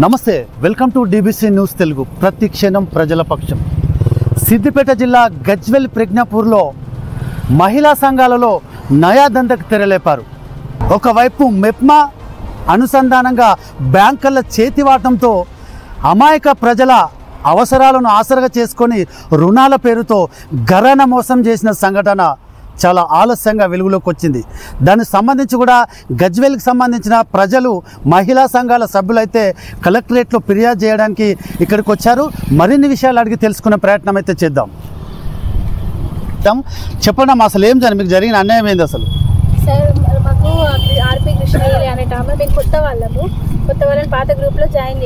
నమస్తే, welcome to DBC news Telugu. ప్రతి క్షణం ప్రజల పక్షం. సిద్దిపేట జిల్లా గజ్వెల్ ప్రజ్ఞాపూర్లో మహిళా సంఘాలలో నయాదందకు తెరలేపారు. ఒకవైపు మెప్మా అనుసంధానంగా బ్యాంకుల చేతివాటంతో అమాయక ప్రజల అవసరాలను ఆసరగా చేసుకొని రుణాల పేరుతో గరాన మోసం చేసిన సంఘటన చాలా ఆలస్యంగా వెలుగులోకి వచ్చింది. దానికి సంబంధించి కూడా గజ్వెల్కి సంబంధించిన ప్రజలు మహిళా సంఘాల సభ్యులైతే కలెక్టరేట్లో ఫిర్యాదు చేయడానికి ఇక్కడికి వచ్చారు. మరిన్ని విషయాలు అడిగి తెలుసుకునే ప్రయత్నం అయితే చేద్దాం. చెప్పండి అమ్మా, అసలు ఏం జరిగింది? మీకు జరిగిన అన్యాయం ఏంది అసలు? సార్, మాకు ఆర్పి కృష్ణగిరి అనే ఆమె మేము కొత్త వాళ్ళని పాత గ్రూప్లో జాయిన్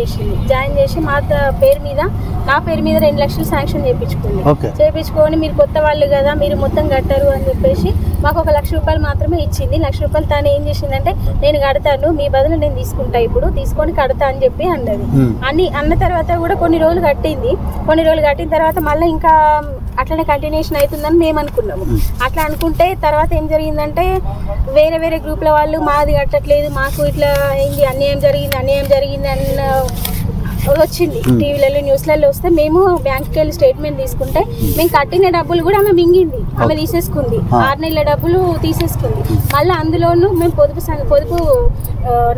చేసి మా పేరు మీద నా పేరు మీద 2 లక్షలు శాంక్షన్ చేయించుకొని మీరు కొత్త వాళ్ళు కదా, మీరు మొత్తం కట్టరు అని చెప్పేసి మాకు 1 లక్ష రూపాయలు మాత్రమే ఇచ్చింది. 1 లక్ష రూపాయలు తాను ఏం చేసిందంటే, నేను కడతాను, మీ బదులు నేను తీసుకుంటా, ఇప్పుడు తీసుకొని కడతా అని చెప్పి అన్నది. అన్న తర్వాత కూడా కొన్ని రోజులు కట్టిన తర్వాత మళ్ళీ ఇంకా అట్లనే కంటిన్యూషన్ అవుతుందని మేము అనుకున్నాము. అట్లా అనుకుంటే తర్వాత ఏం జరిగిందంటే, వేరే గ్రూప్ల వాళ్ళు మాది కట్టట్లేదు, మాకు ఇట్లా అయింది, అన్యాయం జరిగింది అన్న వచ్చింది. టీవీలలో న్యూస్లలో వస్తే మేము బ్యాంక్కి వెళ్ళి స్టేట్మెంట్ తీసుకుంటే మేము కట్టిన డబ్బులు కూడా ఆమె మింగింది, ఆమె తీసేసుకుంది. 6 నెలల డబ్బులు తీసేసుకుంది. మళ్ళీ అందులోనూ మేము పొదుపు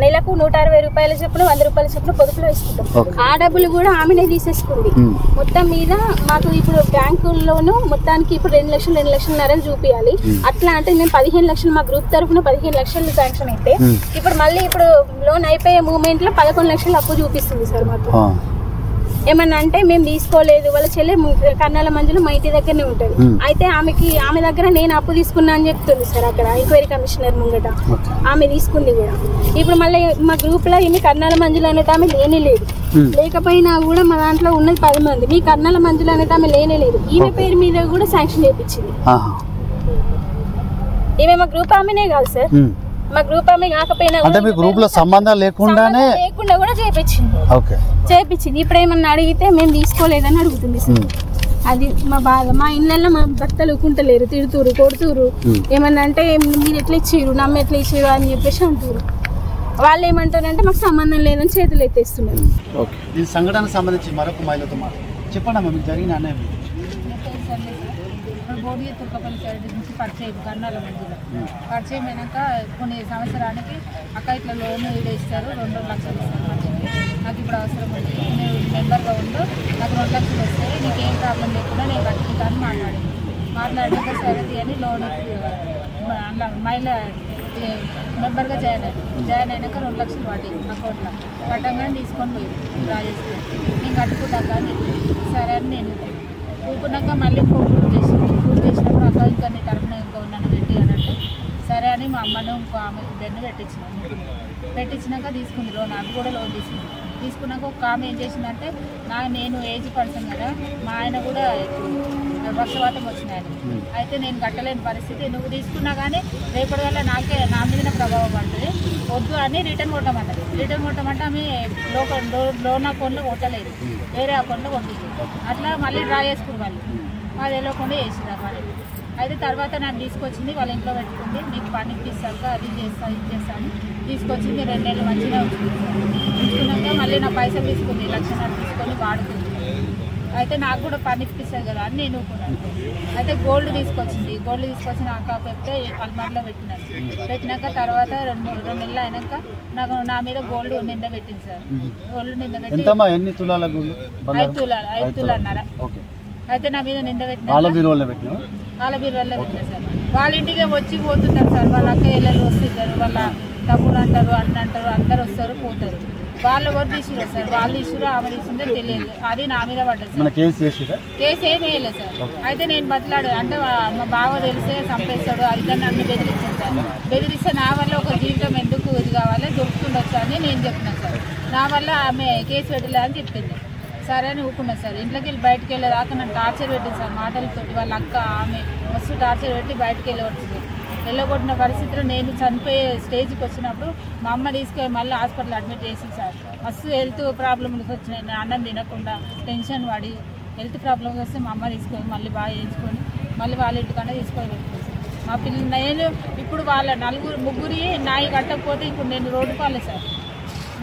నెలకు 160 రూపాయల చొప్పున 100 రూపాయల చొప్పున పొదుపులో ఇస్తుంటాం. ఆ డబ్బులు కూడా ఆమెనే తీసేసుకుంది. మొత్తం మీద మాకు ఇప్పుడు బ్యాంకుల్లోనూ మొత్తానికి ఇప్పుడు 2 లక్షలు చూపించాలి. అట్లా అంటే నేను 15 లక్షలు మా గ్రూప్ తరఫున 15 లక్షలు శాంక్షన్ అయితే ఇప్పుడు మళ్ళీ లోన్ అయిపోయే మూమెంట్ లో 11 లక్షలు అప్పు చూపిస్తుంది సార్. మాకు ఏమన్నా అంటే మేము తీసుకోలేదు, వాళ్ళ చెల్లె కర్నాల మంజులు మా ఇంటి దగ్గరనే ఉంటుంది. అయితే ఆమె దగ్గర నేను అప్పు తీసుకున్నా అని చెప్తుంది సార్. అక్కడ ఎంక్వైరీ కమిషనర్ ముంగట ఆమె తీసుకుంది కూడా. ఇప్పుడు మళ్ళీ మా గ్రూప్ లో ఈమె కర్నాల మంజులు అనేది ఆమె లేనే లేదు. లేకపోయినా కూడా మా దాంట్లో ఉన్నది 10 మంది. మీ కర్నాల మంజులు అనేది ఆమె లేనే లేదు. ఈమె పేరు మీద కూడా శాంక్షన్ చేయించింది. ఈమె మా గ్రూప్ ఆమెనే కాదు సార్, మా గ్రూప్ ఆమె కాకపోయినా అంటే మీ గ్రూప్ లో సంబంధం లేకుండా కూడా చేయించింది. ఇప్పుడు ఏమన్నా అడిగితే మేము తీసుకోలేదని అడుగుతుంది సార్. అది మా బాధ. మా ఇళ్ళల్లో మా భర్తలు ఊకుంటలేరు, తిడుతురు, కొడుతురు. ఏమన్నా అంటే మీరు ఎట్లా ఇచ్చిర్రు, నమ్మ ఎట్లా ఇచ్చిర్రు అని చెప్పేసి అంటారు. వాళ్ళు ఏమంటారంటే మాకు సంబంధం లేదని చేతులు ఎత్తేస్తున్నారు. ఈ సంఘటనకు సంబంధించి మరొక మహిళతో చెప్పండి అమ్మా, మీకు జరిగిన అన్యాయం. బోడియ తుర్కపల్లి సైడ్ నుంచి పరిచయం కర్నాల మధ్యలో పరిచయం అయినాక కొన్ని సంవత్సరానికి అక్క ఇట్లా లోన్ ఇస్తారు, 2 లక్షలు ఇస్తారు మనిషికి, నాకు ఇప్పుడు అవసరం ఉంది, నేను మెంబర్గా ఉండు, నాకు 2 లక్షలు వస్తాయి, నీకేం ప్రాబ్లం లేకుండా నేను కట్టుకుంటాను మాట్లాడినాక సరే అని లోన్ అలా మహిళ మెంబర్గా జాయిన్ అయినాక 2 లక్షలు పడి అకౌంట్లో పట్టంగానే తీసుకొని పోయి డ్రా చేసుకుని నేను కట్టుకుంటాను. కానీ సరే అని నేను ఊకున్నాక మళ్ళీ ఫోన్ చేసినప్పుడు అక్క ఇంకా నీ తరఫున ఇంకా ఉన్నాను పెట్టి అని అంటే సరే అని మా అమ్మను ఇంకో ఆమె ఇద్దరిని పెట్టించినాక తీసుకుంది లోన్. అది కూడా లోన్ తీసుకున్నాక ఒక ఆమె ఏం చేసిందంటే, నేను ఏజ్ పర్సన్ కదా, మా ఆయన కూడా వర్షపాతం వచ్చిన ఆయన, అయితే నేను కట్టలేని పరిస్థితి, నువ్వు తీసుకున్నా కానీ రేపటి వల్ల నా మీద ప్రభావం పడుతుంది, వద్దు అని రిటర్న్ కొట్టమంటే ఆమె లోన్ అకౌంట్లో కొట్టలేదు, వేరే అకౌంట్లో కొట్టింది. అట్లా మళ్ళీ డ్రా చేసుకుని వాళ్ళు అది వెళ్ళకుండా చేసింది పని. అయితే తర్వాత నాకు తీసుకొచ్చింది, వాళ్ళ ఇంట్లో పెట్టుకుంది, నీకు పని ఇప్పిస్తాక అది చేస్తా ఇది చేస్తా అని తీసుకొచ్చింది. 2 నెలలు మంచిగా ఉంచుకున్నాక మళ్ళీ నా పైసలు తీసుకుంది, 1 లక్షన్నర తీసుకొని వాడుకుంది. అయితే నాకు కూడా పని ఇప్పిస్తుంది కదా అని నేను ఊరుకున్నాను. అయితే గోల్డ్ తీసుకొచ్చి నాకు పెడితే అల్మార్లో పెట్టినాక తర్వాత 2 నెలలు అయినాక నాకు నా మీద గోల్డ్ నింద పెట్టింది సార్. గోల్డ్ నింద పెట్టి 5 తులాలన్నర. అయితే నా మీద నింద పెట్టిన వాళ్ళ బీరువాళ్ళలో పెట్టినా సార్. వాళ్ళ ఇంటికి వచ్చి పోతుంటారు సార్, వాళ్ళ అక్క ఇళ్ళలు వస్తుంటారు, వాళ్ళ తమ్ముడు అంటారు, అన్న అంటారు, అందరు వస్తారు పోతారు. వాళ్ళు ఎవరు తీసిరు సార్, వాళ్ళు తీసిరు ఆమె తీసిందో తెలియదు, అది నా మీద పడ్డది. కేసు ఏమి వేయలేదు సార్. అయితే నేను బతలాడు అంటే మా బావ తెలిసే చంపేస్తాడు, అది నన్ను బెదిరించాను సార్. బెదిరిస్తే నా వల్ల ఒక జీవితం ఎందుకు ఇది కావాలి, దొరుకుతుండొచ్చు అని నేను చెప్పినా సార్. నా వల్ల ఆమె కేసు పెట్టలే అని చెప్పింది. సరే అని ఊకున్నా సార్. ఇంట్లోకి వెళ్ళి బయటకు వెళ్ళేదాకా నన్ను టార్చర్ పెట్టింది సార్ మాటలతోటి. వాళ్ళ అక్క ఆమె మస్తు టార్చర్ పెట్టి బయటకు వెళ్ళగొట్టిన పరిస్థితిలో నేను చనిపోయే స్టేజ్కి వచ్చినప్పుడు మా అమ్మ తీసుకొని మళ్ళీ హాస్పిటల్ అడ్మిట్ చేసింది సార్. మస్తు హెల్త్ ప్రాబ్లమ్స్ వచ్చినాయి, అన్నం తినకుండా టెన్షన్ పడి హెల్త్ ప్రాబ్లమ్స్ వస్తే మా అమ్మ తీసుకొని మళ్ళీ బాగా వేయించుకొని మళ్ళీ వాళ్ళ ఇంటికన్నా తీసుకొని పెట్టుకోవచ్చు. మా నేను ఇప్పుడు వాళ్ళ ముగ్గురి నాయి కట్టకపోతే ఇప్పుడు నేను రోడ్డు పాలే సార్.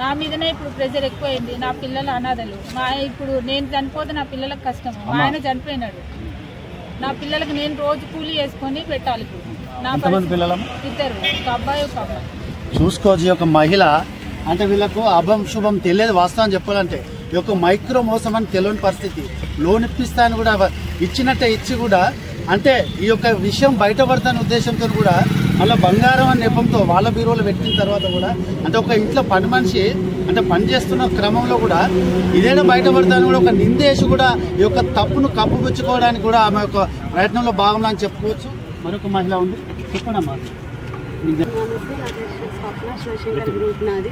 నా మీదనే ఇప్పుడు ప్రెజర్ ఎక్కువైంది. నా పిల్లలు అనాథలు. ఇప్పుడు నేను చనిపోతే నా పిల్లలకు కష్టం. మా ఆయన చనిపోయినాడు. నా పిల్లలకు నేను రోజు కూలీ వేసుకొని పెట్టాలి. ఇప్పుడు నా ఇద్దరు, ఒక అబ్బాయి ఒక అబ్బాయి. చూసుకోవచ్చు. ఒక మహిళ అంటే వీళ్ళకు అభం శుభం తెలియదు. వాస్తవం చెప్పాలంటే ఈ యొక్క మైక్రో మోసం అని తెలియని పరిస్థితి. లోన్ ఇప్పిస్తాను కూడా ఇచ్చినట్టే ఇచ్చి కూడా అంటే ఈ యొక్క విషయం బయటపడతానే ఉద్దేశంతో కూడా మళ్ళీ బంగారం అనే నెపంతో వాళ్ళ బీరువాలో పెట్టిన తర్వాత కూడా అంటే ఒక ఇంట్లో పని మనిషి అంటే పని చేస్తున్న క్రమంలో కూడా ఇదేనా బయటపడతాను కూడా ఒక నిందేసి కూడా ఈ యొక్క తప్పును కప్పుపుచ్చుకోవడానికి కూడా ఆమె యొక్క ప్రయత్నంలో భాగంగా అని చెప్పుకోవచ్చు. మరొక మహిళ ఉంది, చెప్పండమ్మా. స్వప్న శివశంకర్ గ్రూప్ నాది.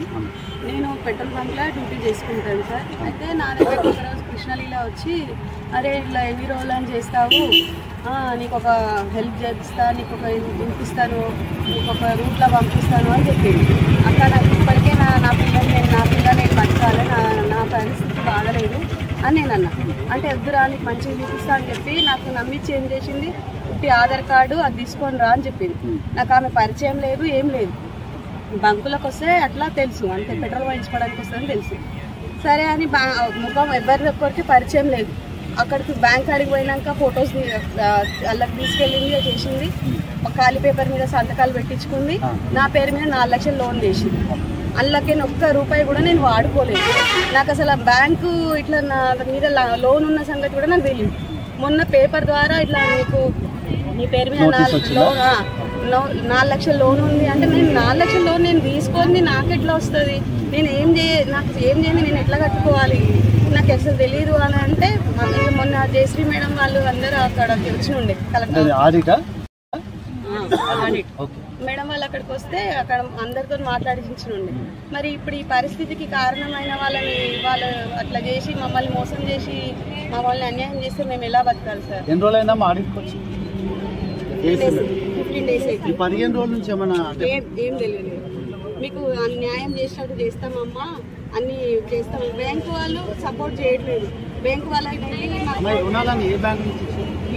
నేను పెట్రోల్ బంక్లో డ్యూటీ చేసుకుంటాను సార్. అయితే నా దగ్గర ఒకరోజు కృష్ణలీల వచ్చి, అరే ఇట్లా ఎన్ని రోజులు అని చేస్తావు, నీకు ఒక హెల్ప్ చేస్తా, నీకు ఒక పంపిస్తాను, నీకు ఒక రూట్లో పంపిస్తాను అని చెప్పింది. అక్కడ నాకు ఇప్పటికే నా పిల్ల నేను బతకాలి, నా పరిస్థితి బాగలేదు అని నేను అన్నా. అంటే వద్దురా నీకు మంచిగా చూపిస్తా అని చెప్పి నాకు నమ్మించి ఏం చేసింది, ఆధార్ కార్డు అది తీసుకొని రా అని చెప్పింది. నాకు ఆమె పరిచయం లేదు, ఏం లేదు. బంకులకు వస్తే అట్లా తెలుసు, అంటే పెట్రోల్ వేయించుకోవడానికి వస్తుందని తెలుసు. సరే అని ముఖం ఎవరికొరికి పరిచయం లేదు. అక్కడికి బ్యాంక్ కాడికి పోయినాక ఫొటోస్ వాళ్ళకి తీసుకెళ్ళింది, చేసింది. ఖాళీ పేపర్ మీద సంతకాలు పెట్టించుకుంది. నా పేరు మీద 4 లక్షలు లోన్ చేసింది. అందులోకి ఒక్క రూపాయి కూడా నేను వాడుకోలేదు. నాకు అసలు ఆ బ్యాంకు ఇట్లా నా మీద లోన్ ఉన్న సంగతి కూడా నాకు తెలియదు. మొన్న పేపర్ ద్వారా ఇట్లా నీ పేరు మీద 4 లక్షల లోన్ ఉంది అంటే నేను 4 లక్షల లోన్ నేను తీసుకొని నాకు ఎట్లా వస్తుంది, నాకు ఏం చేయండి, నేను ఎట్లా కట్టుకోవాలి, నాకు అసలు తెలియదు అని అంటే మొన్న జయశ్రీ మేడం వాళ్ళు అందరూ అక్కడికి వచ్చి ఉండే కలెక్టర్ ఆడిట్ మేడం వాళ్ళు అక్కడికి వస్తే అక్కడ అందరితో మాట్లాడించుండే. మరి ఇప్పుడు ఈ పరిస్థితికి కారణమైన వాళ్ళు అట్లా చేసి మమ్మల్ని మోసం చేసి మమ్మల్ని అన్యాయం చేస్తే మేము ఎలా బతకాలి సార్? 15 days అయితే 15 రోజుల నుంచి ఏం తెలియదు. మీకు న్యాయం చేసినట్టు చేస్తామమ్మా, అన్ని చేస్తాం. బ్యాంకు వాళ్ళు సపోర్ట్ చేయట్లేదు. బ్యాంకు వాళ్ళకి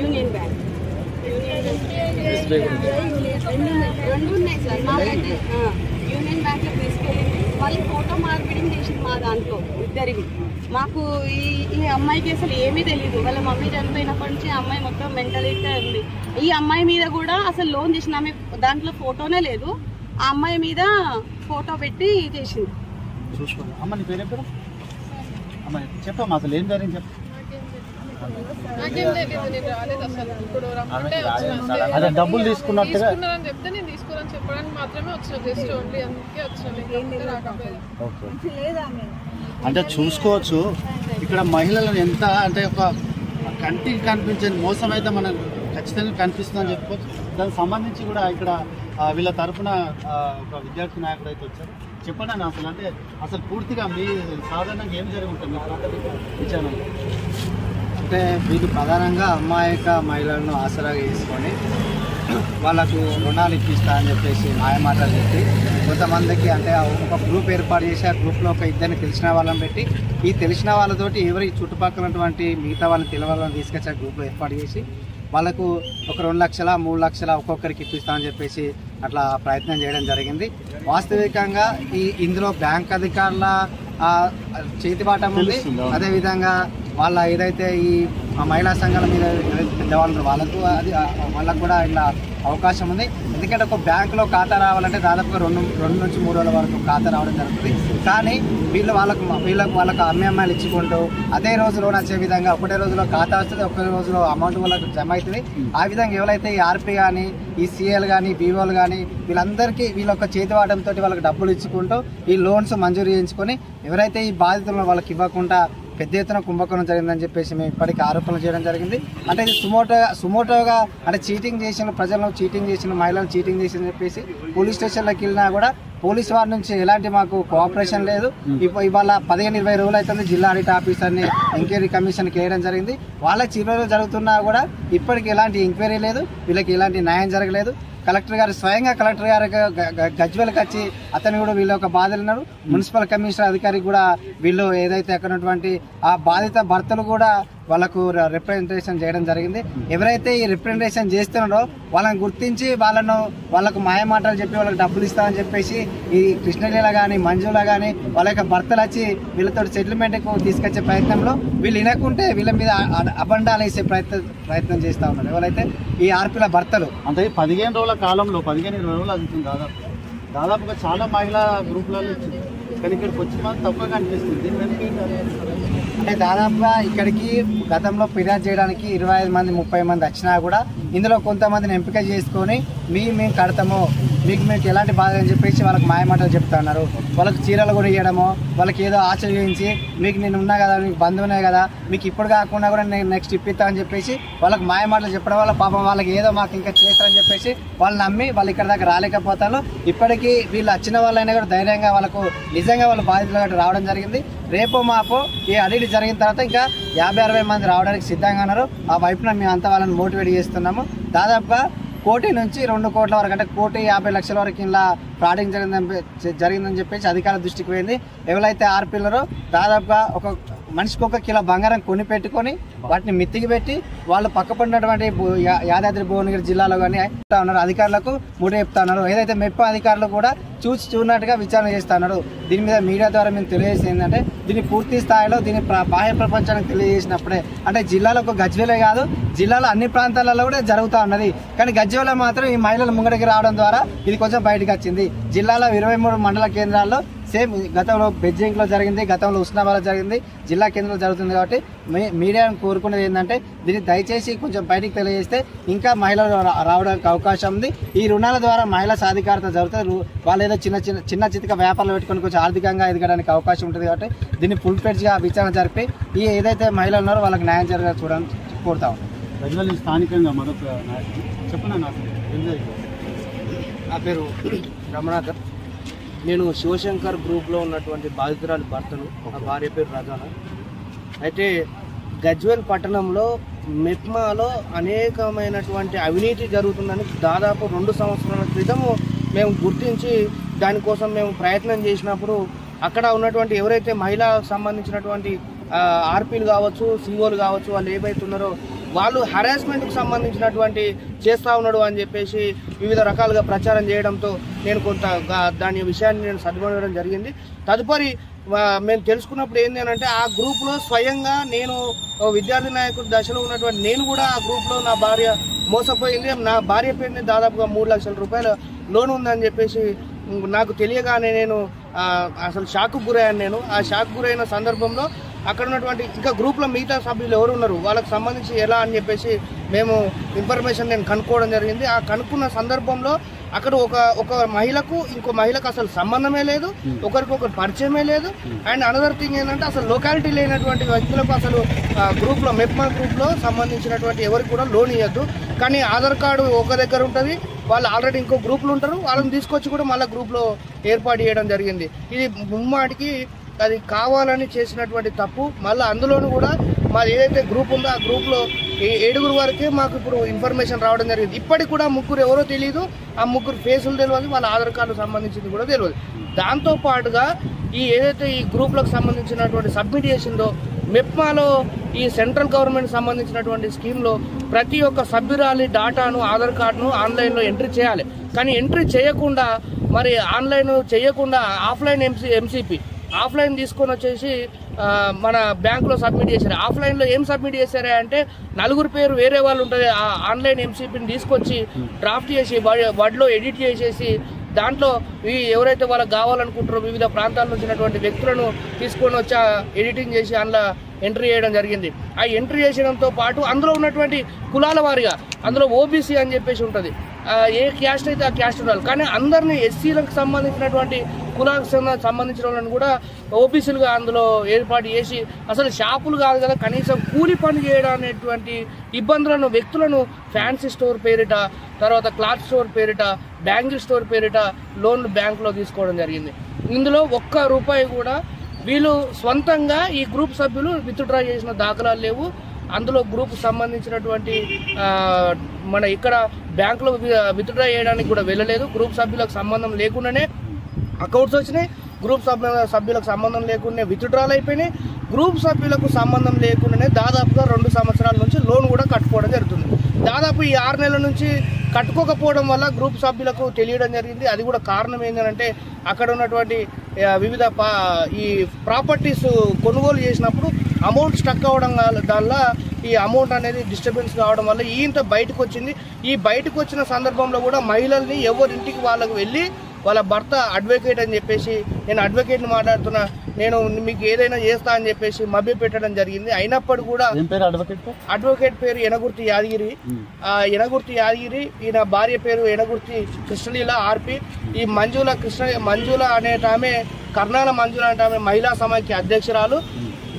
యూనియన్ బ్యాంక్ రెండు ఉన్నాయి సార్. మాకైతే యూనియన్ బ్యాంక్లో తీసుకెళ్ళింది. మళ్ళీ ఫోటో మార్కెటింగ్ చేసింది మా దాంట్లో ఇద్దరికి. మాకు ఈ అమ్మాయికి అసలు ఏమీ తెలియదు. వాళ్ళ మమ్మీ చనిపోయినప్పటి నుంచి అమ్మాయి మొత్తం మెంటల్గా ఉంది. ఈ అమ్మాయి మీద కూడా అసలు లోన్ చేసిన ఆమె దాంట్లో ఫోటోనే లేదు. ఆ అమ్మాయి మీద ఫోటో పెట్టి చేసింది. చూసుకోండి. అమ్మ నీ పేరు ఎప్పుడు అమ్మ చెప్పమ్మా, అసలు ఏం జరిగింది చెప్పు. అదే డబ్బులు తీసుకున్నట్టుగా చెప్తే నేను తీసుకున్నాను చెప్పడానికి మాత్రమే వచ్చిన, జస్ట్ ఓన్లీ అందుకే వచ్చిన. అంటే చూసుకోవచ్చు ఇక్కడ మహిళలను ఎంత అంటే ఒక కంటికి కనిపించే మోసం అయితే మనకు ఖచ్చితంగా కనిపిస్తుందని చెప్పుకోవచ్చు. దానికి సంబంధించి కూడా ఇక్కడ వీళ్ళ తరఫున ఒక విద్యార్థి నాయకుడు అయితే వచ్చారు. చెప్పండి అన్న, అసలు పూర్తిగా మీ సాధారణంగా ఏం జరిగి ఉంటుంది మీ ప్రాంతానికి విచారణ? అంటే వీళ్ళు ప్రధానంగా అమ్మాయిక మహిళలను ఆసరాగా చేసుకొని వాళ్ళకు రుణాలు ఇప్పిస్తా అని చెప్పేసి మాయమాటలు చెప్పి కొంతమందికి అంటే ఒక గ్రూప్ ఏర్పాటు చేసి ఆ గ్రూప్లో ఒక ఇద్దరిని తెలిసిన వాళ్ళని పెట్టి ఈ తెలిసిన వాళ్ళతోటి ఎవరి చుట్టుపక్కల ఉన్నటువంటి మిగతా వాళ్ళని తెలియాలని తీసుకొచ్చి ఆ గ్రూప్లో ఏర్పాటు చేసి వాళ్ళకు ఒక 2 లక్షల 3 లక్షల ఒక్కొక్కరికి ఇప్పిస్తామని చెప్పేసి అట్లా ప్రయత్నం చేయడం జరిగింది. వాస్తవికంగా ఇందులో బ్యాంక్ అధికారుల చేతిపాఠం ఉంది. అదేవిధంగా వాళ్ళ ఏదైతే ఈ మహిళా సంఘాల మీద పెద్దవాళ్ళు వాళ్ళకు కూడా ఇలా అవకాశం ఉంది. ఎందుకంటే ఒక బ్యాంకులో ఖాతా రావాలంటే దాదాపుగా 2 నుంచి 3 రోజుల వరకు ఖాతా రావడం జరుగుతుంది. కానీ వాళ్ళకు అమ్మాయిలు ఇచ్చుకుంటూ అదే రోజు లోన్ వచ్చే విధంగా ఒకటే రోజులో ఖాతా వస్తుంది, ఒకే రోజులో అమౌంట్ వాళ్ళకు జమ అవుతుంది. ఆ విధంగా ఎవరైతే ఈ ఆర్పీ కానీ ఈ సిఎల్ కానీ బీఓలు కానీ వీళ్ళందరికీ వీళ్ళ ఒక చేతివాటంతో వాళ్ళకి డబ్బులు ఇచ్చుకుంటూ ఈ లోన్స్ మంజూరు చేయించుకొని ఎవరైతే ఈ బాధితులను వాళ్ళకి ఇవ్వకుండా పెద్ద ఎత్తున కుంభకోణం జరిగిందని చెప్పేసి మేము ఇప్పటికీ ఆరోపణలు చేయడం జరిగింది. అంటే ఇది సుమోటోగా అంటే చీటింగ్ చేసిన ప్రజలను చీటింగ్ చేసిన మహిళలను చీటింగ్ చేసిన చెప్పేసి పోలీస్ స్టేషన్లోకి వెళ్ళినా కూడా పోలీసు వారి నుంచి ఎలాంటి మాకు కోఆపరేషన్ లేదు. ఇవాళ 15-20 రోజులు అవుతుంది జిల్లా ఆడిట్ ఆఫీసర్ని ఎంక్వైరీ కమిషన్కి వేయడం జరిగింది. వాళ్ళ చివరి జరుగుతున్నా కూడా ఇప్పటికి ఎలాంటి ఎంక్వైరీ లేదు, వీళ్ళకి ఎలాంటి న్యాయం జరగలేదు. కలెక్టర్ గారు స్వయంగా కలెక్టర్ గారు గజ్వేల్కి వచ్చి అతను కూడా వీళ్ళు ఒక బాధలు ఉన్నారు. మున్సిపల్ కమిషనర్ అధికారికి కూడా వీళ్ళు ఏదైతే అక్కడ ఉన్నటువంటి ఆ బాధిత భర్తలు కూడా వాళ్ళకు రిప్రజెంటేషన్ చేయడం జరిగింది. ఎవరైతే ఈ రిప్రజెంటేషన్ చేస్తున్నారో వాళ్ళని గుర్తించి వాళ్ళకు మాయమాటలు చెప్పి వాళ్ళకి డబ్బులు ఇస్తామని చెప్పేసి ఈ కృష్ణలీల కానీ మంజుల కానీ వాళ్ళ యొక్క భర్తలు వచ్చి వీళ్ళతో సెటిల్మెంట్కు తీసుకొచ్చే ప్రయత్నంలో వీళ్ళు వినకుంటే వీళ్ళ మీద అబండాలు వేసే ప్రయత్నం చేస్తూ ఉన్నారు ఎవరైతే ఈ ఆర్పీల భర్తలు. అంటే 15 రోజుల కాలంలో 15-20 రోజులు అవుతుంది దాదాపుగా చాలా మహిళా గ్రూపులలో వచ్చింది, కానీ ఇక్కడికి వచ్చి మాత్రం తక్కువగా అనిపిస్తుంది. అంటే దాదాపుగా ఇక్కడికి గతంలో ఫిర్యాదు చేయడానికి 25 మంది 30 మంది వచ్చినా కూడా ఇందులో కొంతమందిని ఎంపిక చేసుకొని మేము కడతాము, మీకు ఎలాంటి బాధ అని చెప్పేసి వాళ్ళకి మాయమాటలు చెప్తున్నారు. వాళ్ళకి చీరలు కూడా ఇవ్వడము, వాళ్ళకి ఏదో ఆశ చేయించి మీకు నేను ఉన్నా కదా, మీకు బంధువునే కదా, మీకు ఇప్పుడు కాకుండా కూడా నేను నెక్స్ట్ ఇప్పిస్తా అని చెప్పేసి వాళ్ళకి మాయమాటలు చెప్పడం వల్ల పాపం వాళ్ళకి ఏదో మాకు ఇంకా చేస్తారని చెప్పేసి వాళ్ళు నమ్మి వాళ్ళు ఇక్కడ దాకా రాలేకపోతారు. ఇప్పటికీ వీళ్ళు వచ్చిన వాళ్ళైనా కూడా ధైర్యంగా వాళ్ళకు నిజంగా వాళ్ళు బాధితులు రావడం జరిగింది. రేపో మాపో ఈ అడిగి జరిగిన తర్వాత ఇంకా 50-60 మంది రావడానికి సిద్ధంగా ఉన్నారు. ఆ వైపున మేము అంతా వాళ్ళని మోటివేట్ చేస్తున్నాము. దాదాపుగా 1 కోటి నుంచి 2 కోట్ల వరకు, అంటే 1,50,00,000 వరకు ఇలా ఫ్రాడింగ్ జరిగిందని చెప్పేసి అధికారుల దృష్టికి పోయింది. ఎవరైతే ఆర్పీలరో దాదాపుగా ఒక మనిషికి 1 కిలో బంగారం కొని పెట్టుకొని వాటిని మిత్తికి పెట్టి వాళ్ళు పక్కపడినటువంటి యాదాద్రి భువనగిరి జిల్లాలో కానీ ఉన్నారు అధికారులకు ముడి చెప్తా ఉన్నారు. ఏదైతే మెప్ప అధికారులు కూడా చూసినట్టుగా విచారణ చేస్తా ఉన్నారు. దీని మీద మీడియా ద్వారా మేము తెలియజేసింది ఏంటంటే దీన్ని పూర్తి స్థాయిలో దీన్ని బాహ్య ప్రపంచానికి తెలియజేసినప్పుడే, అంటే జిల్లాలో ఒక గజ్వేలే కాదు జిల్లాలో అన్ని ప్రాంతాలలో కూడా జరుగుతూ ఉన్నది. కానీ గజ్వేల్లో మాత్రం ఈ మహిళలు ముంగడికి రావడం ద్వారా ఇది కొంచెం బయటకు వచ్చింది. జిల్లాలో 23 మండల కేంద్రాల్లో సేమ్ గతంలో బెజ్జింగ్లో జరిగింది, గతంలో ఉస్నాబాద్లో జరిగింది, జిల్లా కేంద్రంలో జరుగుతుంది. కాబట్టి మీడియాను కోరుకునేది ఏంటంటే దీన్ని దయచేసి కొంచెం బయటికి తెలియజేస్తే ఇంకా మహిళలు రావడానికి అవకాశం ఉంది. ఈ రుణాల ద్వారా మహిళా సాధికారత జరుగుతుంది. వాళ్ళు ఏదో చిన్న చితక వ్యాపారాలు పెట్టుకొని కొంచెం ఆర్థికంగా ఎదగడానికి అవకాశం ఉంటుంది. కాబట్టి దీన్ని ఫుల్ ఫ్లెడ్జ్గా విచారణ జరిపి ఈ ఏదైతే మహిళలు ఉన్నారో వాళ్ళకి న్యాయం జరగాలి చూడడం కోరుతాం. ప్రజలు స్థానికంగా మరొక చెప్పండి. నా పేరు రమణాకర్. నేను శివశంకర్ గ్రూప్లో ఉన్నటువంటి బాధితురాలి భర్తను. నా భార్య పేరు రజానా. అయితే గజ్వేల్ పట్టణంలో మెప్మాలో అనేకమైనటువంటి అవినీతి జరుగుతుందని దాదాపు 2 సంవత్సరాల క్రితము మేము గుర్తించి దానికోసం మేము ప్రయత్నం చేసినప్పుడు అక్కడ ఉన్నటువంటి ఎవరైతే మహిళలకు సంబంధించినటువంటి ఆర్పీలు కావచ్చు, సిఓలు కావచ్చు, వాళ్ళు ఏవైతే ఉన్నారో వాళ్ళు హరాస్మెంట్కి సంబంధించినటువంటి చేస్తూ ఉన్నాడు అని చెప్పేసి వివిధ రకాలుగా ప్రచారం చేయడంతో నేను కొంత దాని విషయాన్ని నేను సద్వినియోగం జరిగింది. తదుపరి మేము తెలుసుకున్నప్పుడు ఏంటి అని అంటే ఆ గ్రూప్లో స్వయంగా నేను విద్యార్థి నాయకుడి దశలో ఉన్నటువంటి నేను కూడా ఆ గ్రూప్లో నా భార్య మోసపోయింది. నా భార్య పేరుని దాదాపుగా 3 లక్షల రూపాయల లోన్ ఉందని చెప్పేసి నాకు తెలియగానే నేను అసలు షాక్కు గురయ్యాను. నేను ఆ షాక్ గురైన సందర్భంలో అక్కడ ఉన్నటువంటి ఇంకా గ్రూప్లో మిగతా సభ్యులు ఎవరు ఉన్నారు వాళ్ళకి సంబంధించి ఎలా అని చెప్పేసి మేము ఇన్ఫర్మేషన్ నేను కనుక్కోవడం జరిగింది. ఆ కనుక్కున్న సందర్భంలో అక్కడ ఒక మహిళకు ఇంకో మహిళకు అసలు సంబంధమే లేదు, ఒకరికొకరు పరిచయమే లేదు. అండ్ అనదర్ థింగ్ ఏంటంటే అసలు లొకాలిటీ లేనటువంటి వ్యక్తులకు అసలు గ్రూప్లో మెప్మా గ్రూప్లో సంబంధించినటువంటి ఎవరికి కూడా లోన్ ఇవ్వద్దు. కానీ ఆధార్ కార్డు ఒక దగ్గర ఉంటుంది, వాళ్ళు ఆల్రెడీ ఇంకో గ్రూప్లు ఉంటారు, వాళ్ళని తీసుకొచ్చి కూడా మళ్ళీ గ్రూప్లో ఏర్పాటు చేయడం జరిగింది. ఇది ముమ్మాటికి అది కావాలని చేసినటువంటి తప్పు. మళ్ళీ అందులోనూ కూడా మాది ఏదైతే గ్రూప్ ఉందో ఆ గ్రూప్లో 7 వరకే మాకు ఇప్పుడు ఇన్ఫర్మేషన్ రావడం జరిగింది. ఇప్పటికి కూడా 3 ఎవరో తెలియదు, ఆ 3 ఫేసులు తెలియదు, వాళ్ళ ఆధార్ కార్డు సంబంధించింది కూడా తెలియదు. దాంతోపాటుగా ఏదైతే ఈ గ్రూప్లకు సంబంధించినటువంటి సబ్మిట్ చేసిందో మెప్మాలో ఈ సెంట్రల్ గవర్నమెంట్ సంబంధించినటువంటి స్కీమ్లో ప్రతి ఒక్క సభ్యురాలి డాటాను ఆధార్ కార్డును ఆన్లైన్లో ఎంట్రీ చేయాలి. కానీ ఎంట్రీ చేయకుండా మరి ఆన్లైన్ చేయకుండా ఆఫ్లైన్ ఎంసీపీ ఆఫ్లైన్ తీసుకొని వచ్చేసి మన బ్యాంకులో సబ్మిట్ చేశారు. ఆఫ్లైన్లో ఏం సబ్మిట్ చేశారా అంటే 4 పేరు వేరే వాళ్ళు ఉంటుంది, ఆ ఆన్లైన్ ఎంసీపీని తీసుకొచ్చి డ్రాఫ్ట్ చేసి వాటిలో ఎడిట్ చేసేసి దాంట్లో ఎవరైతే వాళ్ళకి కావాలనుకుంటారో వివిధ ప్రాంతాల నుంచి ఉన్నటువంటి వ్యక్తులను తీసుకొని వచ్చి ఎడిటింగ్ చేసి అందులో ఎంట్రీ చేయడం జరిగింది. ఆ ఎంట్రీ చేసడంతో పాటు అందులో ఉన్నటువంటి కులాల వారిగా అందులో ఓబీసీ అని చెప్పేసి ఉంటుంది, ఏ క్యాస్ట్ అయితే ఆ క్యాస్ట్ ఉండాలి. కానీ అందరినీ ఎస్సీలకు సంబంధించినటువంటి కులాలకు సంబంధించిన వాళ్ళని కూడా ఓబీసీలుగా అందులో ఏర్పాటు చేసి అసలు షాపులు కాదు కదా కనీసం కూలి పని చేయడం అనేటువంటి ఇబ్బందులను వ్యక్తులను ఫ్యాన్సీ స్టోర్ పేరిట, తర్వాత క్లాత్ స్టోర్ పేరిట, బ్యాంగిల్ స్టోర్ పేరిట లోన్లు బ్యాంకులో తీసుకోవడం జరిగింది. ఇందులో 1 రూపాయి కూడా వీళ్ళు స్వంతంగా ఈ గ్రూప్ సభ్యులు విత్డ్రా చేసిన దాఖలాలు లేవు. అందులో గ్రూప్ సంబంధించినటువంటి మన ఇక్కడ బ్యాంకులో విత్డ్రా చేయడానికి కూడా వెళ్ళలేదు. గ్రూప్ సభ్యులకు సంబంధం లేకుండానే అకౌంట్స్ వచ్చినాయి. గ్రూప్ సభ్యులకు సంబంధం లేకుండానే విత్డ్రాలు అయిపోయినాయి. గ్రూప్ సభ్యులకు సంబంధం లేకుండానే దాదాపుగా 2 సంవత్సరాల నుంచి లోన్ కూడా కట్టుకోవడం జరుగుతుంది. దాదాపు ఈ 6 నెలల నుంచి కట్టుకోకపోవడం వల్ల గ్రూప్ సభ్యులకు తెలియడం జరిగింది. అది కూడా కారణం ఏంటంటే అక్కడ ఉన్నటువంటి వివిధ ఈ ప్రాపర్టీస్ కొనుగోలు చేసినప్పుడు అమౌంట్ స్టక్ అవ్వడం వల్ల ఈ అమౌంట్ అనేది డిస్టర్బెన్స్ కావడం వల్ల ఇంత బయటకు వచ్చింది. ఈ బయటకు వచ్చిన సందర్భంలో కూడా మహిళల్ని ఎవరింటికి వాళ్ళకు వెళ్ళి వాళ్ళ భర్త అడ్వకేట్ అని చెప్పేసి నేను అడ్వకేట్ని మాట్లాడుతున్నా, నేను మీకు ఏదైనా చేస్తా అని చెప్పేసి మభ్య పెట్టడం జరిగింది. అయినప్పటికీ కూడా అడ్వకేట్ పేరు ఎనగుర్తి యాదగిరి. ఎనగుర్తి యాదగిరి, ఈయన భార్య పేరు ఎనగుర్తి కృష్ణలీల ఆర్పి. ఈ మంజుల అనే ఆమె కర్ణాల మంజుల అంటే ఆమె మహిళా సమాఖ్య అధ్యక్షురాలు.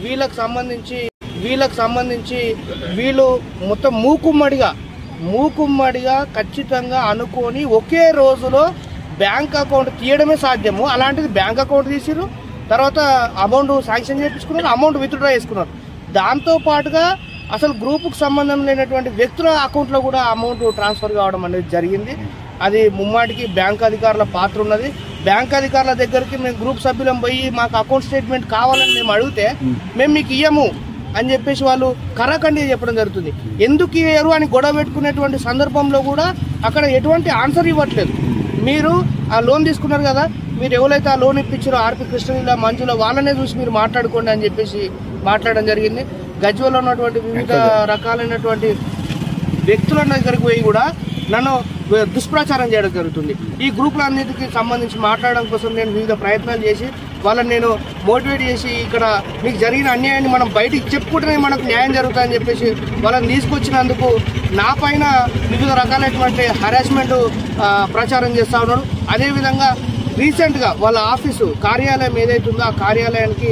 వీళ్ళకు సంబంధించి వీళ్ళు మొత్తం మూకుమ్మడిగా ఖచ్చితంగా అనుకొని ఒకే రోజులో బ్యాంక్ అకౌంట్ తీయడమే సాధ్యము. అలాంటిది బ్యాంక్ అకౌంట్ తీసిరు, తర్వాత అమౌంట్ శాంక్షన్ చేయించుకున్నారు, అమౌంట్ విత్డ్రా చేసుకున్నారు. దాంతో పాటుగా అసలు గ్రూపుకు సంబంధం లేనటువంటి వ్యక్తుల అకౌంట్లో కూడా అమౌంట్ ట్రాన్స్ఫర్ కావడం అనేది జరిగింది. అది ముమ్మాటికి బ్యాంక్ అధికారుల పాత్ర ఉన్నది. బ్యాంక్ అధికారుల దగ్గరికి మేము గ్రూప్ సభ్యులం పోయి మాకు అకౌంట్ స్టేట్మెంట్ కావాలని మేము అడిగితే మేము మీకు ఇయ్యము అని చెప్పేసి వాళ్ళు కరాఖండిగా చెప్పడం జరుగుతుంది. ఎందుకు ఇయ్యరు అని గొడవ పెట్టుకునేటువంటి సందర్భంలో కూడా అక్కడ ఎటువంటి ఆన్సర్ ఇవ్వట్లేదు. మీరు ఆ లోన్ తీసుకున్నారు కదా, మీరు ఎవరైతే ఆ లోన్ ఇప్పించారో ఆర్పి కృష్ణలీల మంజుల వాళ్ళనే చూసి మీరు మాట్లాడుకోండి అని చెప్పేసి మాట్లాడడం జరిగింది. గజ్వేల్లో ఉన్నటువంటి వివిధ రకాలైనటువంటి వ్యక్తుల దగ్గరికి పోయి కూడా నన్ను దుష్ప్రచారం చేయడం జరుగుతుంది. ఈ గ్రూపులన్నిటికీ సంబంధించి మాట్లాడడం కోసం నేను వివిధ ప్రయత్నాలు చేసి వాళ్ళని నేను మోటివేట్ చేసి ఇక్కడ మీకు జరిగిన అన్యాయాన్ని మనం బయటికి చెప్పుకుంటేనే మనకు న్యాయం జరుగుతుందని చెప్పేసి వాళ్ళని తీసుకొచ్చినందుకు నా పైన వివిధ రకాలైనటువంటి హరాస్మెంట్ ప్రచారం చేస్తూ ఉన్నాడు. అదేవిధంగా రీసెంట్గా వాళ్ళ ఆఫీసు కార్యాలయం ఏదైతే ఉందో ఆ కార్యాలయానికి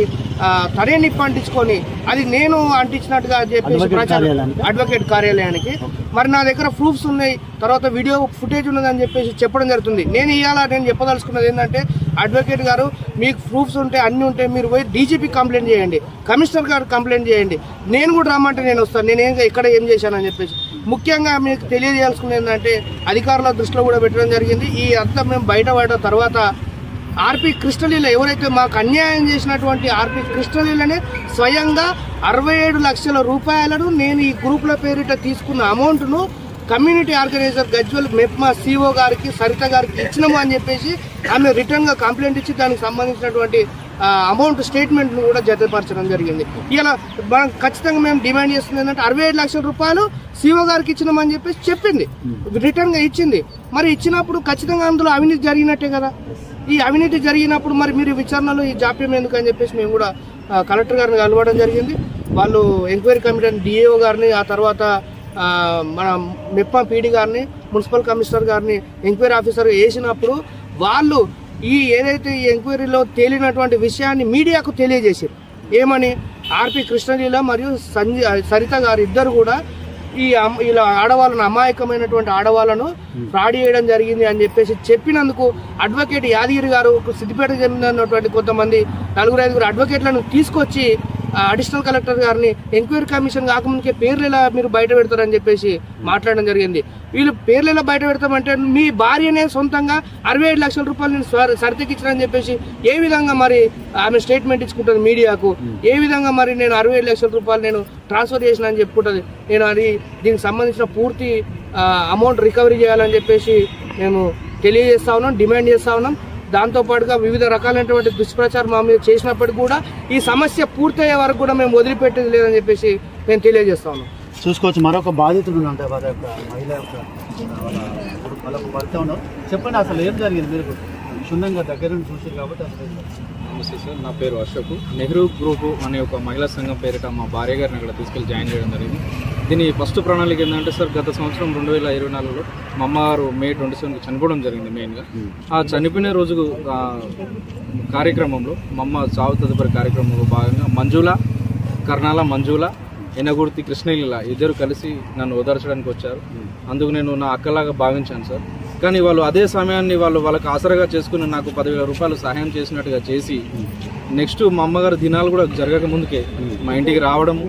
తనే నిప్పు అంటించుకొని అది నేను అంటించినట్టుగా చెప్పేసి ప్రచారం అడ్వకేట్ కార్యాలయానికి. మరి నా దగ్గర ప్రూఫ్స్ ఉన్నాయి, తర్వాత వీడియో ఫుటేజ్ ఉన్నదని చెప్పేసి చెప్పడం జరుగుతుంది. నేను చెప్పదలుచుకున్నది ఏంటంటే అడ్వకేట్ గారు మీకు ప్రూఫ్స్ ఉంటే అన్నీ ఉంటే మీరు పోయి డీజీపీ కంప్లైంట్ చేయండి, కమిషనర్ గారు కంప్లైంట్ చేయండి, నేను కూడా రమ్మంటే నేను వస్తాను, నేనేం ఇక్కడ ఏం చేశానని చెప్పేసి. ముఖ్యంగా మీకు తెలియజేయాల్సింది ఏంటంటే అధికారుల దృష్టిలో కూడా పెట్టడం జరిగింది. ఈ అంతా మేము బయటపడ్డ తర్వాత ఆర్పి కృష్ణలీల ఎవరైతే మాకు అన్యాయం చేసినటువంటి ఆర్పి కృష్ణలీలనే స్వయంగా 67 లక్షల రూపాయలను నేను ఈ గ్రూపుల పేరిట తీసుకున్న అమౌంట్ను community organizer Gajwel MEPMA CO గారికి సరిత గారికి ఇచ్చినాము అని చెప్పేసి ఆమె రిటర్న్గా కంప్లైంట్ ఇచ్చి దానికి సంబంధించినటువంటి అమౌంట్ స్టేట్మెంట్ను కూడా జతపరచడం జరిగింది. ఇలా మనం ఖచ్చితంగా మేము డిమాండ్ చేస్తుంది ఏంటంటే 65 లక్షల రూపాయలు సిఓ గారికి ఇచ్చినామని చెప్పేసి చెప్పింది, రిటర్న్గా ఇచ్చింది. మరి ఇచ్చినప్పుడు ఖచ్చితంగా అందులో అవినీతి జరిగినట్టే కదా. ఈ అవినీతి జరిగినప్పుడు మరి మీరు విచారణలో ఈ జాప్యం ఎందుకు అని చెప్పేసి మేము కూడా కలెక్టర్ గారిని కలవడం జరిగింది. వాళ్ళు ఎంక్వైరీ కమిటీ డిఏఓ గారిని, ఆ తర్వాత మన మెప్పా పీడీ గారిని, మున్సిపల్ కమిషనర్ గారిని ఎంక్వైరీ ఆఫీసర్ వేసినప్పుడు వాళ్ళు ఏదైతే ఈ ఎంక్వైరీలో తేలినటువంటి విషయాన్ని మీడియాకు తెలియజేశారు. ఏమని ఆర్పి కృష్ణలీల మరియు సరిత గారు ఇద్దరు కూడా ఇలా ఆడవాళ్ళను అమాయకమైనటువంటి ఆడవాళ్ళను ఫ్రాడ్ చేయడం జరిగింది అని చెప్పేసి చెప్పినందుకు అడ్వకేట్ యాదగిరి గారు సిద్దిపేటకు చెందినటువంటి కొంతమంది 4-5 అడ్వకేట్లను తీసుకొచ్చి అడిషనల్ కలెక్టర్ గారిని ఎంక్వైరీ కమిషన్ కాకముందుకే పేర్లు ఎలా మీరు బయట పెడతారని చెప్పేసి మాట్లాడడం జరిగింది. వీళ్ళు పేర్లు ఎలా బయట పెడతామంటే మీ భార్యనే సొంతంగా 65 లక్షల రూపాయలు నేను సరితెక్కించానని చెప్పేసి ఏ విధంగా మరి ఆమె స్టేట్మెంట్ ఇచ్చుకుంటుంది మీడియాకు, ఏ విధంగా మరి నేను 65 లక్షల రూపాయలు నేను ట్రాన్స్ఫర్ చేసిన అని చెప్పుకుంటుంది. నేను దీనికి సంబంధించిన పూర్తి అమౌంట్ రికవరీ చేయాలని చెప్పేసి మేము తెలియజేస్తా ఉన్నాం, డిమాండ్ చేస్తా ఉన్నాం. దాంతోపాటుగా వివిధ రకాలైనటువంటి దుష్ప్రచారం మా మీద చేసినప్పటికీ కూడా ఈ సమస్య పూర్తయ్యే వరకు కూడా మేము వదిలిపెట్టేది లేదని చెప్పేసి మేము తెలియజేస్తా ఉన్నాం. చూసుకోవచ్చు మరొక బాధితుడు అంటే వాళ్ళ యొక్క మహిళ యొక్క వాళ్ళకు భర్త ఉన్నారు. చెప్పండి అసలు ఏం జరిగింది, మీరు క్షుణ్ణంగా దగ్గర నుంచి చూసారు కాబట్టి అసలు. నమస్తే సార్, నా పేరు అశోక్. నెహ్రూ గ్రూప్ అనే ఒక మహిళా సంఘం పేరిట మా భార్య గారిని అక్కడ తీసుకెళ్ళి జాయిన్ చేయడం జరిగింది. దీని ఫస్ట్ ప్రణాళిక ఏంటంటే సార్, గత సంవత్సరం 2024లో మా అమ్మగారు May 27కి చనిపోవడం జరిగింది. మెయిన్గా ఆ చనిపోయిన రోజు కార్యక్రమంలో మా అమ్మ చావు తదుపరి కార్యక్రమంలో భాగంగా కర్ణాల మంజుల ఎనగుర్తి కృష్ణలీల ఇద్దరు కలిసి నన్ను ఓదార్చడానికి వచ్చారు. అందుకు నేను నా అక్కలాగా భావించాను సార్. కానీ వాళ్ళు అదే సమయాన్ని వాళ్ళకి ఆసరాగా చేసుకుని నాకు 10,000 రూపాయలు సహాయం చేసినట్టుగా చేసి నెక్స్ట్ మా అమ్మగారు దినాలు కూడా జరగక ముందుకే మా ఇంటికి రావడము,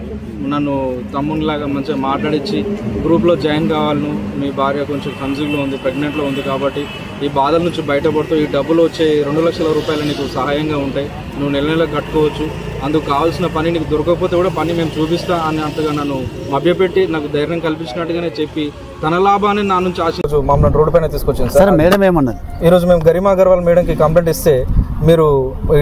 నన్ను తమ్మునిలాగా మంచిగా మాట్లాడించి గ్రూప్లో జాయిన్ కావాలను, మీ భార్య కొంచెం కన్జ్యూమ్లో ఉంది, ప్రెగ్నెంట్లో ఉంది కాబట్టి ఈ బాధల నుంచి బయటపడుతూ ఈ డబ్బులు వచ్చే 2 లక్షల రూపాయలు నీకు సహాయంగా ఉంటాయి, నువ్వు నెల నెల కట్టుకోవచ్చు, అందుకు కావాల్సిన పని నీకు దొరకకపోతే కూడా పని మేము చూపిస్తా అన్నట్టుగా నన్ను మభ్యపెట్టి నాకు ధైర్యం కల్పించినట్టుగానే చెప్పి తన లాభాన్ని నా నుంచి ఆశించు మమ్మల్ని రోడ్డు పైన తీసుకొచ్చింది సార్. మేడం ఏమన్నది? ఈరోజు మేము గరిమా అగర్వాల్ మేడంకి కంప్లైంట్ ఇస్తే మీరు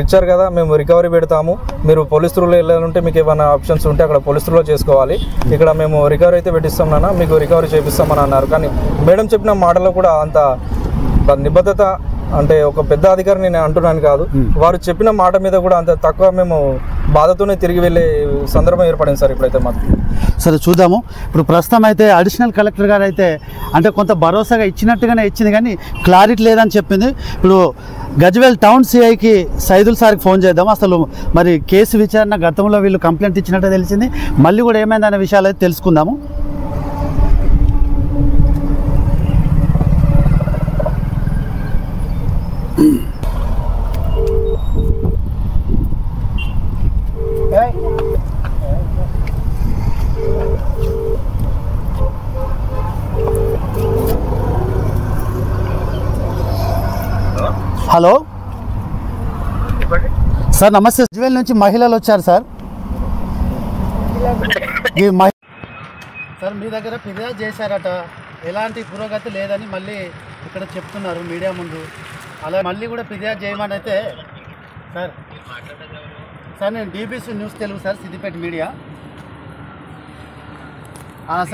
ఇచ్చారు కదా, మేము రికవరీ పెడతాము, మీరు పోలీస్ త్రూలో వెళ్ళాలంటే మీకు ఏమైనా ఆప్షన్స్ ఉంటే అక్కడ పోలీస్ త్రూలో చేసుకోవాలి, ఇక్కడ మేము రికవరీ అయితే పెట్టిస్తాం నాన్న, మీకు రికవరీ చేపిస్తామని అన్నారు. కానీ మేడం చెప్పిన మాటలో కూడా అంత నిబద్ధత, అంటే ఒక పెద్ద అధికారిని నేను అంటున్నాను కాదు, వారు చెప్పిన మాట మీద కూడా అంత తక్కువ మేము బాధతోనే తిరిగి వెళ్ళే సందర్భం ఏర్పడింది సార్ ఇప్పుడైతే మాకు. సరే చూద్దాము. ఇప్పుడు ప్రస్తుతం అయితే అడిషనల్ కలెక్టర్ గారు అయితే అంటే కొంత భరోసాగా ఇచ్చినట్టుగానే ఇచ్చింది, కానీ క్లారిటీ లేదని చెప్పింది. ఇప్పుడు గజ్వేల్ టౌన్ సిఐకి సైదుల్ సార్కి ఫోన్ చేద్దాం. అసలు మరి కేసు విచారణ గతంలో వీళ్ళు కంప్లైంట్ ఇచ్చినట్టు తెలిసింది, మళ్ళీ కూడా ఏమైందనే విషయాలు అయితే తెలుసుకుందాము. హలో సార్, నమస్తే. గజ్వేల్ నుంచి మహిళలు వచ్చారు సార్. సార్ మీ దగ్గర ఫిర్యాదు చేశారట, ఎలాంటి పురోగతి లేదని మళ్ళీ ఇక్కడ చెప్తున్నారు మీడియా ముందు. అలా మళ్ళీ కూడా ఫిర్యాదు చేయమని అయితే సార్ నేను DBC news Telugu sir, Siddipet media.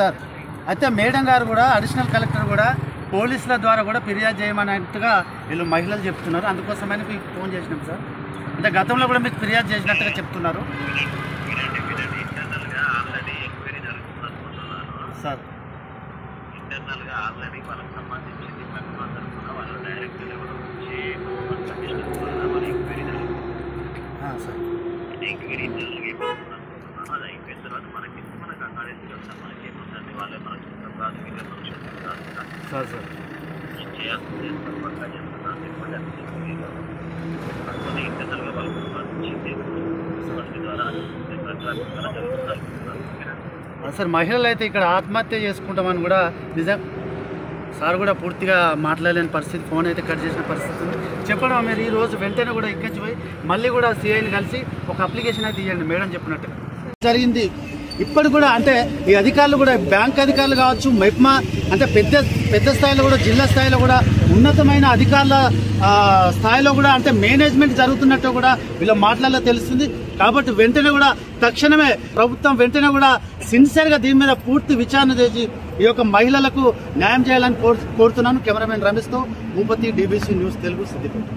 Sir అయితే మేడం గారు కూడా అడిషనల్ కలెక్టర్ కూడా పోలీసుల ద్వారా కూడా ఫిర్యాదు చేయమన్నట్టుగా వీళ్ళు మహిళలు చెప్తున్నారు. అందుకోసమని మీకు ఫోన్ చేసినాం సార్. అంటే గతంలో కూడా మీకు ఫిర్యాదు చేసినట్టుగా చెప్తున్నారు సార్. సార్ సార్ సార్ మహిళలు అయితే ఇక్కడ ఆత్మహత్య చేసుకుంటామని కూడా నిజం సార్ కూడా పూర్తిగా మాట్లాడలేని పరిస్థితి, ఫోన్ అయితే కట్ చేసిన పరిస్థితి చెప్పడం. మీరు ఈరోజు వెంటనే కూడా ఇక్కడికి పోయి మళ్ళీ కూడా సిఐని కలిసి ఒక అప్లికేషన్ అయితే ఇవ్వండి మేడం చెప్పినట్టుగా జరిగింది. ఇప్పటి కూడా అంటే ఈ అధికారులు కూడా బ్యాంక్ అధికారులు కావచ్చు, మెప్మా అంటే పెద్ద స్థాయిలో కూడా జిల్లా స్థాయిలో కూడా ఉన్నతమైన అధికారుల స్థాయిలో కూడా అంటే మేనేజ్మెంట్ జరుగుతున్నట్టు కూడా వీళ్ళ మాటలలో తెలుస్తుంది. కాబట్టి వెంటనే కూడా తక్షణమే ప్రభుత్వం వెంటనే కూడా సిన్సియర్గా దీని మీద పూర్తి విచారణ చేసి ఈ యొక్క మహిళలకు న్యాయం చేయాలని కోరుతున్నాను. కెమెరామెన్ రమేష్తో భూపతి, డీబీసీ న్యూస్ తెలుగు, సిద్దిపేట.